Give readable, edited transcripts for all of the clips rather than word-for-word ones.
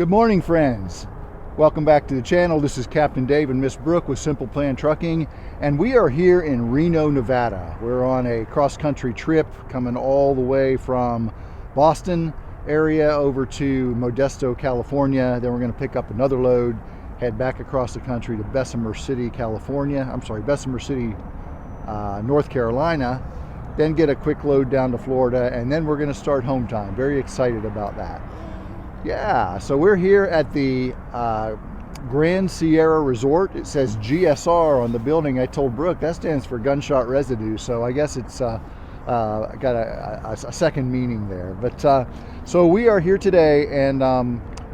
Good morning, friends. Welcome back to the channel. This is Captain Dave and Miss Brooke with Simple Plan Trucking, and we are here in Reno, Nevada. We're on a cross-country trip coming all the way from Boston area over to Modesto, California. Then we're going to pick up another load, head back across the country to Bessemer City, North Carolina, then get a quick load down to Florida, and then we're going to start home time. Very excited about that. Yeah, so we're here at the Grand Sierra Resort. It says GSR on the building. I told Brooke that stands for gunshot residue, so I guess it's got a second meaning there. But so we are here today, and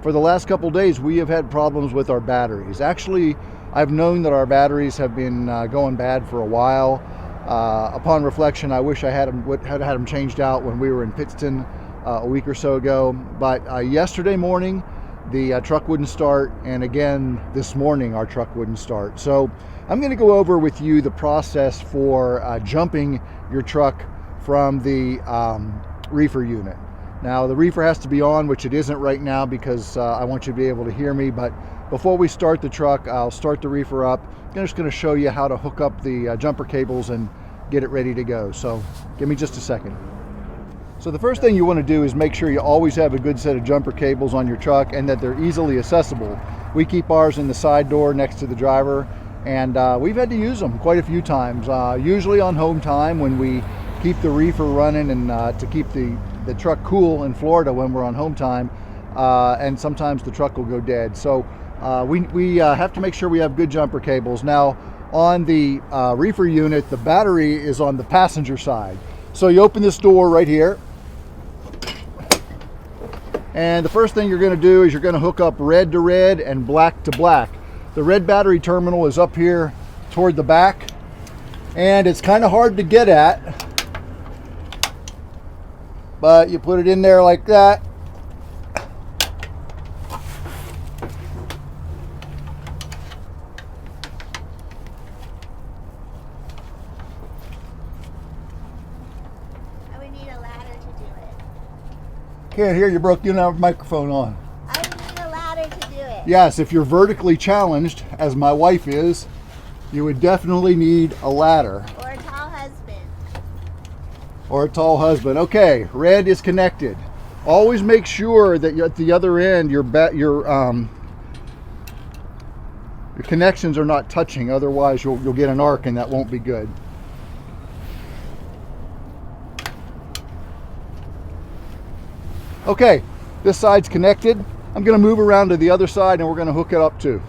for the last couple days we have had problems with our batteries. Actually, I've known that our batteries have been going bad for a while. Upon reflection, I wish I had them changed out when we were in Pittston a week or so ago, but yesterday morning the truck wouldn't start, and again this morning our truck wouldn't start. So I'm going to go over with you the process for jumping your truck from the reefer unit. Now the reefer has to be on, which it isn't right now because I want you to be able to hear me, but before we start the truck, I'll start the reefer up. I'm just going to show you how to hook up the jumper cables and get it ready to go. So give me just a second. So the first thing you want to do is make sure you always have a good set of jumper cables on your truck and that they're easily accessible. We keep ours in the side door next to the driver, and we've had to use them quite a few times, usually on home time when we keep the reefer running and to keep the truck cool in Florida when we're on home time, and sometimes the truck will go dead. So we have to make sure we have good jumper cables. Now on the reefer unit, the battery is on the passenger side. So you open this door right here, and the first thing you're going to do is you're going to hook up red to red and black to black. The red battery terminal is up here toward the back, and it's kind of hard to get at, but you put it in there like that. Can't hear you, Brooke. You don't have a microphone on. I need a ladder to do it. Yes, if you're vertically challenged, as my wife is, you would definitely need a ladder. Or a tall husband. Or a tall husband. Okay, red is connected. Always make sure that at the other end your connections are not touching. Otherwise, you'll get an arc, and that won't be good. Okay, this side's connected. I'm going to move around to the other side and we're going to hook it up too.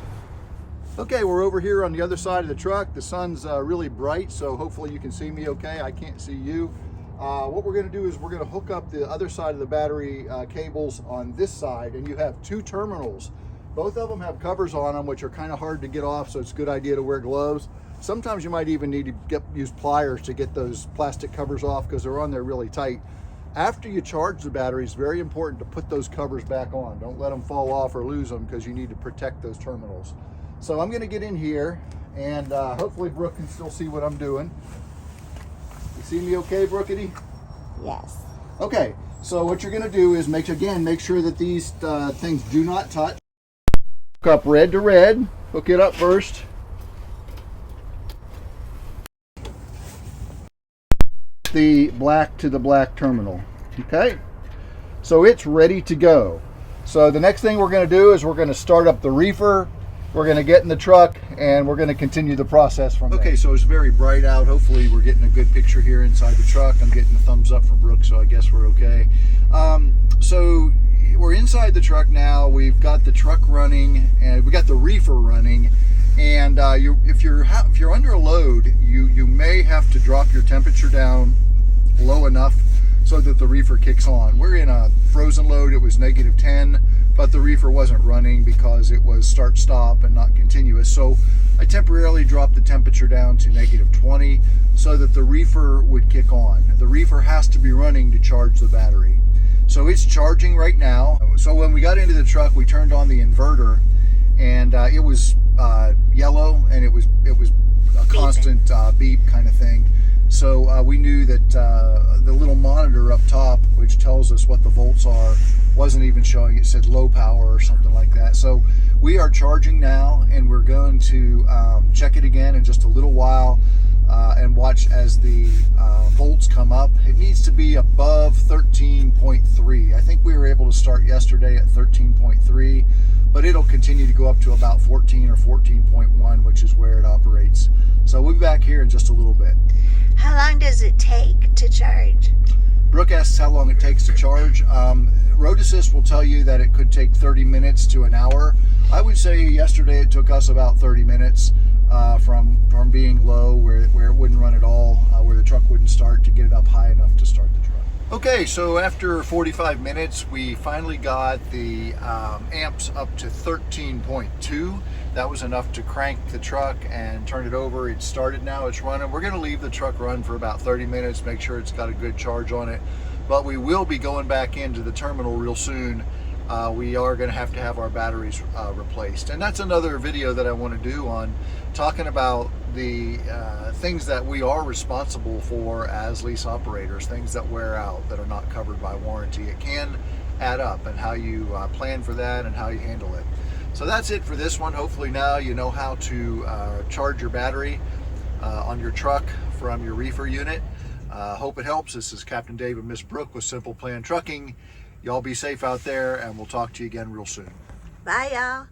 Okay, we're over here on the other side of the truck. The sun's really bright, so hopefully you can see me okay. I can't see you. What we're going to do is we're going to hook up the other side of the battery cables on this side, and you have two terminals. Both of them have covers on them, which are kind of hard to get off, so it's a good idea to wear gloves. Sometimes you might even need to use pliers to get those plastic covers off because they're on there really tight. After you charge the battery, it's very important to put those covers back on. Don't let them fall off or lose them because you need to protect those terminals. So I'm going to get in here, and hopefully Brooke can still see what I'm doing. You see me okay, Brookity? Yes. Okay, so what you're going to do is make sure that these things do not touch. Hook up red to red. Hook it up first. The black to the black terminal. Okay, so it's ready to go. So the next thing we're going to do is we're going to start up the reefer. We're going to get in the truck and we're going to continue the process from there. Okay, so it's very bright out. Hopefully we're getting a good picture here inside the truck. I'm getting a thumbs up from Brooke, so I guess we're okay. So we're inside the truck now. We've got the truck running and we got the reefer running. And if you're under a load, you may have to drop your temperature down low enough so that the reefer kicks on. We're in a frozen load. It was -10, but the reefer wasn't running because it was start-stop and not continuous. So I temporarily dropped the temperature down to -20 so that the reefer would kick on. The reefer has to be running to charge the battery. So it's charging right now. So when we got into the truck, we turned on the inverter, and it was yellow, and it was a constant beep kind of thing. So we knew that the little monitor up top, which tells us what the volts are, wasn't even showing. It said low power or something like that. So we are charging now, and we're going to check it again in just a little while and watch as the volts come up. It needs to be above 13.3. I think we were able to start yesterday at 13.3, but it'll continue to go up to about 14 or 14.1, which is where it operates. So we'll be back here in just a little bit. How long does it take to charge? Brooke asks how long it takes to charge. Road Assist will tell you that it could take 30 minutes to an hour. I would say yesterday it took us about 30 minutes from being low, where it wouldn't run at all, where the truck wouldn't start, to get it up high enough to start the truck. Okay, so after 45 minutes, we finally got the amps up to 13.2. That was enough to crank the truck and turn it over. It started now, it's running. We're gonna leave the truck run for about 30 minutes, make sure it's got a good charge on it. But we will be going back into the terminal real soon. We are gonna have to have our batteries replaced. And that's another video that I wanna do on talking about the things that we are responsible for as lease operators, things that wear out that are not covered by warranty. It can add up, and how you plan for that and how you handle it. So that's it for this one. Hopefully now you know how to charge your battery on your truck from your reefer unit. Hope it helps. This is Captain Dave and Miss Brooke with Simple Plan Trucking. Y'all be safe out there, and we'll talk to you again real soon. Bye, y'all.